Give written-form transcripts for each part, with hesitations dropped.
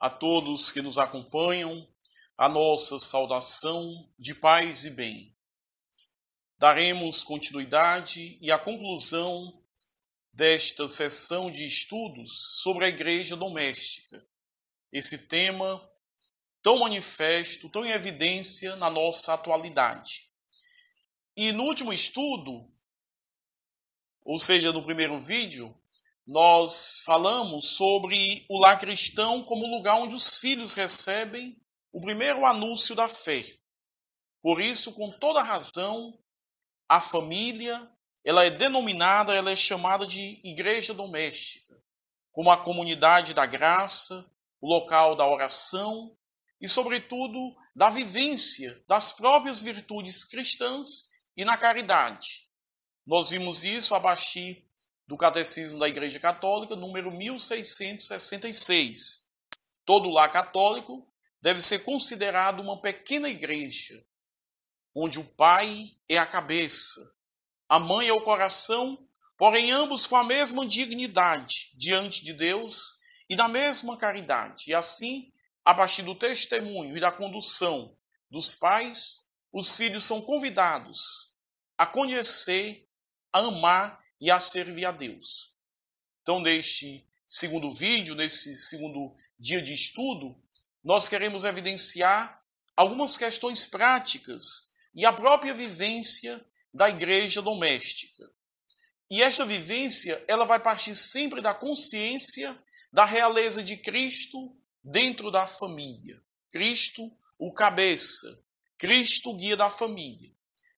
a todos que nos acompanham, a nossa saudação de paz e bem. Daremos continuidade e a conclusão desta sessão de estudos sobre a igreja doméstica. Esse tema tão manifesto, tão em evidência na nossa atualidade. E no último estudo, ou seja, no primeiro vídeo, nós falamos sobre o lar cristão como lugar onde os filhos recebem o primeiro anúncio da fé. Por isso, com toda razão, a família, ela é chamada de igreja doméstica, como a comunidade da graça, o local da oração e, sobretudo, da vivência das próprias virtudes cristãs e na caridade. Nós vimos isso a partir do Catecismo da Igreja Católica, número 1666. Todo lar católico deve ser considerado uma pequena igreja, onde o pai é a cabeça, a mãe é o coração, porém ambos com a mesma dignidade diante de Deus e da mesma caridade. E assim, a partir do testemunho e da condução dos pais, os filhos são convidados a conhecer, a amar e a servir a Deus. Então, neste segundo vídeo, nesse segundo dia de estudo, nós queremos evidenciar algumas questões práticas e a própria vivência da igreja doméstica. E esta vivência, ela vai partir sempre da consciência da realeza de Cristo dentro da família. Cristo, o cabeça. Cristo, o guia da família.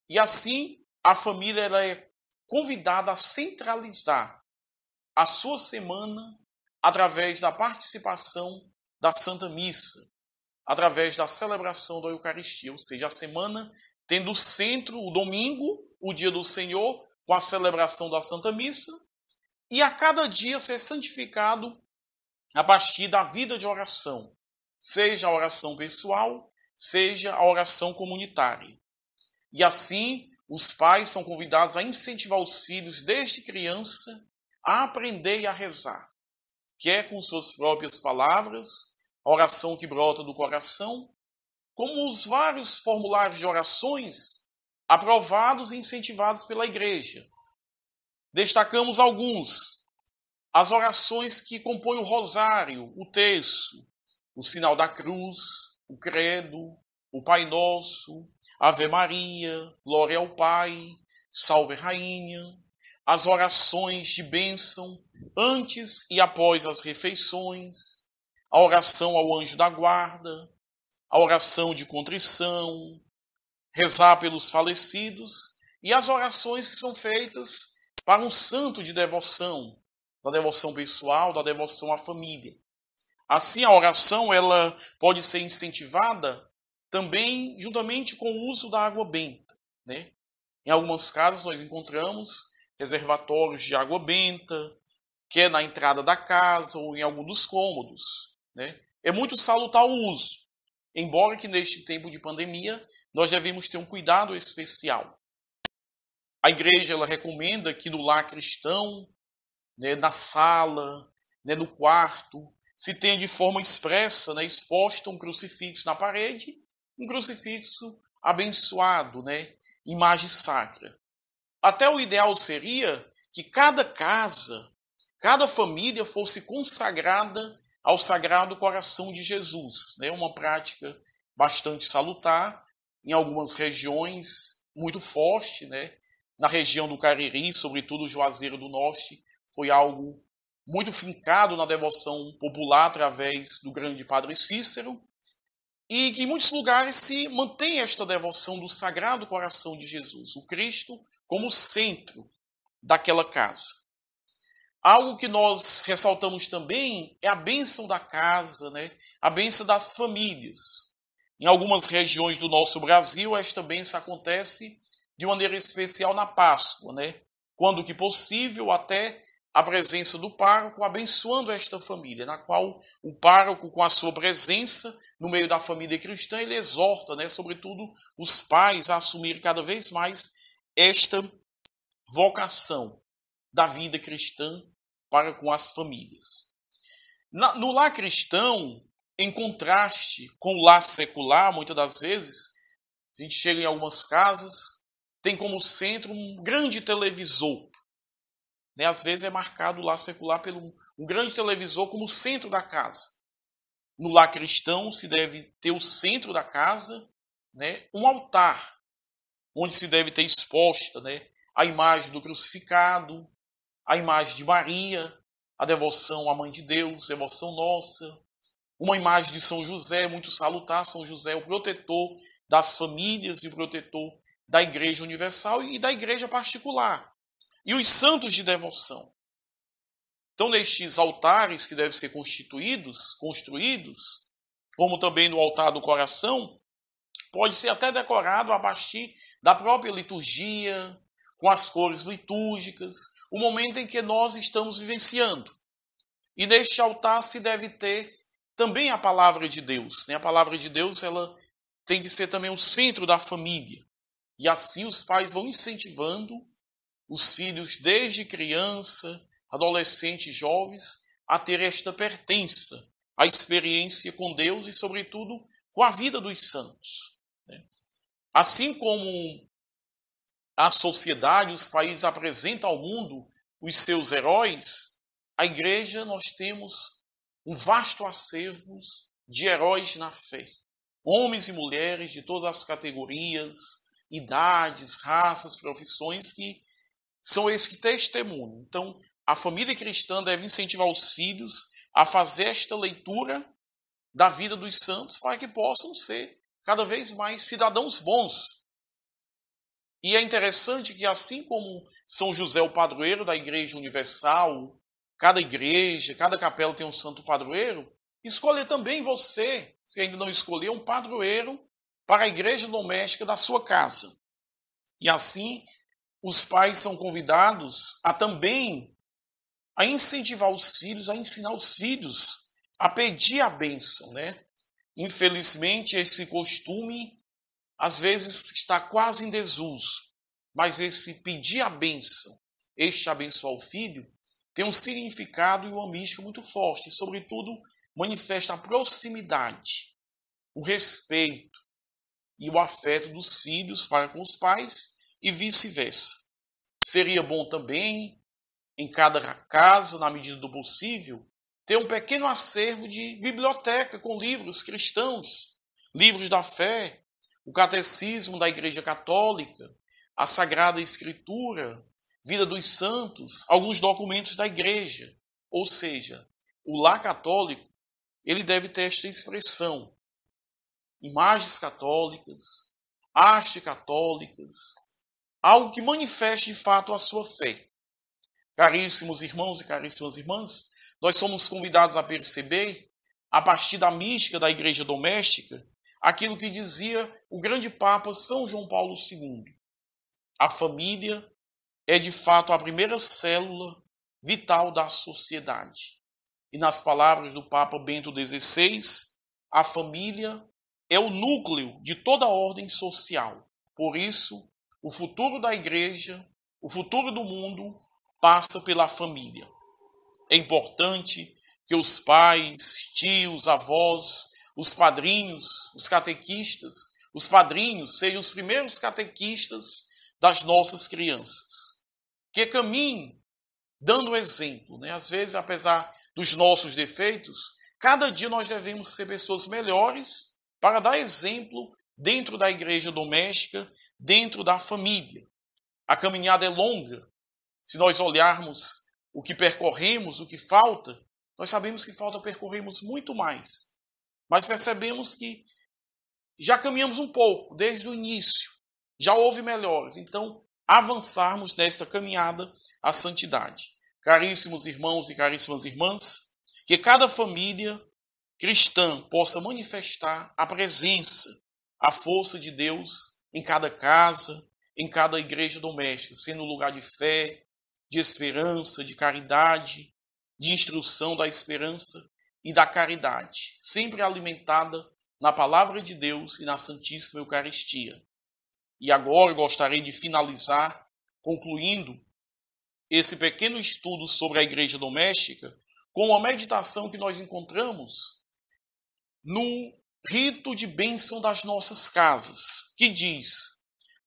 E assim, a família ela é convidada a centralizar a sua semana através da participação da Santa Missa, através da celebração da Eucaristia, ou seja, a semana tendo centro o domingo, o dia do Senhor, com a celebração da Santa Missa, e a cada dia ser santificado a partir da vida de oração, seja a oração pessoal, seja a oração comunitária. E assim, os pais são convidados a incentivar os filhos desde criança a aprender e a rezar, quer com suas próprias palavras, a oração que brota do coração, como os vários formulários de orações aprovados e incentivados pela igreja. Destacamos alguns: as orações que compõem o rosário, o terço, o sinal da cruz, o credo, o Pai Nosso, Ave Maria, Glória ao Pai, Salve Rainha, as orações de bênção antes e após as refeições, a oração ao anjo da guarda, a oração de contrição, rezar pelos falecidos e as orações que são feitas para um santo de devoção, da devoção pessoal, da devoção à família. Assim, a oração ela pode ser incentivada também juntamente com o uso da água benta, né? Em algumas casas nós encontramos reservatórios de água benta, que é na entrada da casa ou em algum dos cômodos, né? É muito salutar o uso, embora que neste tempo de pandemia nós devemos ter um cuidado especial. A igreja ela recomenda que no lar cristão, né, na sala, né, no quarto, se tenha de forma expressa, né, exposta um crucifixo na parede, um crucifixo abençoado, né? Imagem sacra. Até o ideal seria que cada casa, cada família fosse consagrada ao Sagrado Coração de Jesus, né? Uma prática bastante salutar, em algumas regiões muito forte, né? Na região do Cariri, sobretudo Juazeiro do Norte, foi algo muito fincado na devoção popular através do grande Padre Cícero, e que em muitos lugares se mantém esta devoção do Sagrado Coração de Jesus, o Cristo como centro daquela casa. Algo que nós ressaltamos também é a bênção da casa, né? A bênção das famílias. Em algumas regiões do nosso Brasil, esta bênção acontece de maneira especial na Páscoa, né? Quando que possível, até a presença do pároco abençoando esta família, na qual o pároco, com a sua presença no meio da família cristã, ele exorta, né, sobretudo os pais a assumirem cada vez mais esta vocação da vida cristã para com as famílias. No lar cristão, em contraste com o lar secular, muitas das vezes, a gente chega em algumas casas, tem como centro um grande televisor. Né? Às vezes é marcado o lar secular pelo um grande televisor como centro da casa. No lar cristão se deve ter o centro da casa, né? Um altar, onde se deve ter exposta, né? A imagem do crucificado, a imagem de Maria, a devoção à Mãe de Deus, devoção nossa, uma imagem de São José, muito salutar. São José é o protetor das famílias e o protetor da Igreja Universal e da Igreja particular. E os santos de devoção. Então, nestes altares que devem ser construídos, como também no altar do coração, pode ser até decorado a partir da própria liturgia, com as cores litúrgicas, o momento em que nós estamos vivenciando. E neste altar se deve ter também a palavra de Deus. A palavra de Deus, ela tem que ser também o centro da família. E assim os pais vão incentivando os filhos desde criança, adolescentes, jovens, a ter esta pertença, a experiência com Deus e, sobretudo, com a vida dos santos. Assim como a sociedade, os países apresentam ao mundo os seus heróis, a igreja nós temos um vasto acervo de heróis na fé. Homens e mulheres de todas as categorias, idades, raças, profissões, que são esses que testemunham. Então, a família cristã deve incentivar os filhos a fazer esta leitura da vida dos santos para que possam ser cada vez mais cidadãos bons. E é interessante que, assim como São José, o padroeiro da Igreja Universal, cada igreja, cada capela tem um santo padroeiro, escolha também você, se ainda não escolheu, um padroeiro para a igreja doméstica da sua casa. E assim, os pais são convidados a também a incentivar os filhos, a ensinar os filhos a pedir a bênção, né? Infelizmente, esse costume, às vezes, está quase em desuso. Mas esse pedir a bênção, este abençoar o filho, tem um significado e uma mística muito forte. E, sobretudo, manifesta a proximidade, o respeito e o afeto dos filhos para com os pais e vice-versa. Seria bom também, em cada casa, na medida do possível, ter um pequeno acervo de biblioteca com livros cristãos, livros da fé, o catecismo da Igreja Católica, a Sagrada Escritura, Vida dos Santos, alguns documentos da Igreja. Ou seja, o lar católico, ele deve ter esta expressão: imagens católicas, hastes católicas, algo que manifeste de fato a sua fé. Caríssimos irmãos e caríssimas irmãs, nós somos convidados a perceber, a partir da mística da igreja doméstica, aquilo que dizia o grande Papa São João Paulo II. A família é de fato a primeira célula vital da sociedade. E nas palavras do Papa Bento XVI, a família é o núcleo de toda a ordem social. Por isso, o futuro da igreja, o futuro do mundo, passa pela família. É importante que os pais, tios, avós, os padrinhos, os catequistas, os padrinhos sejam os primeiros catequistas das nossas crianças. Que caminhem dando exemplo, né? Às vezes, apesar dos nossos defeitos, cada dia nós devemos ser pessoas melhores para dar exemplo dentro da igreja doméstica, dentro da família. A caminhada é longa. Se nós olharmos o que percorremos, o que falta, nós sabemos que falta percorrermos muito mais. Mas percebemos que já caminhamos um pouco desde o início. Já houve melhores. Então, avançarmos nesta caminhada à santidade. Caríssimos irmãos e caríssimas irmãs, que cada família cristã possa manifestar a presença, a força de Deus em cada casa, em cada igreja doméstica, sendo lugar de fé, de esperança, de caridade, de instrução da esperança e da caridade, sempre alimentada na palavra de Deus e na Santíssima Eucaristia. E agora eu gostaria de finalizar concluindo esse pequeno estudo sobre a igreja doméstica com uma meditação que nós encontramos no rito de bênção das nossas casas, que diz: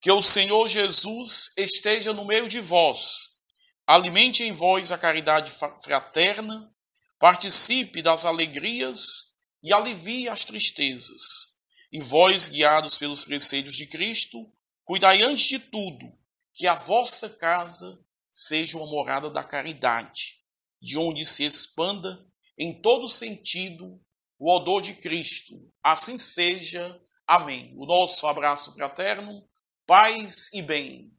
que o Senhor Jesus esteja no meio de vós, alimente em vós a caridade fraterna, participe das alegrias e alivie as tristezas. E vós, guiados pelos preceitos de Cristo, cuidai antes de tudo que a vossa casa seja uma morada da caridade, de onde se expanda em todo sentido o odor de Cristo. Assim seja. Amém. O nosso abraço fraterno, paz e bem.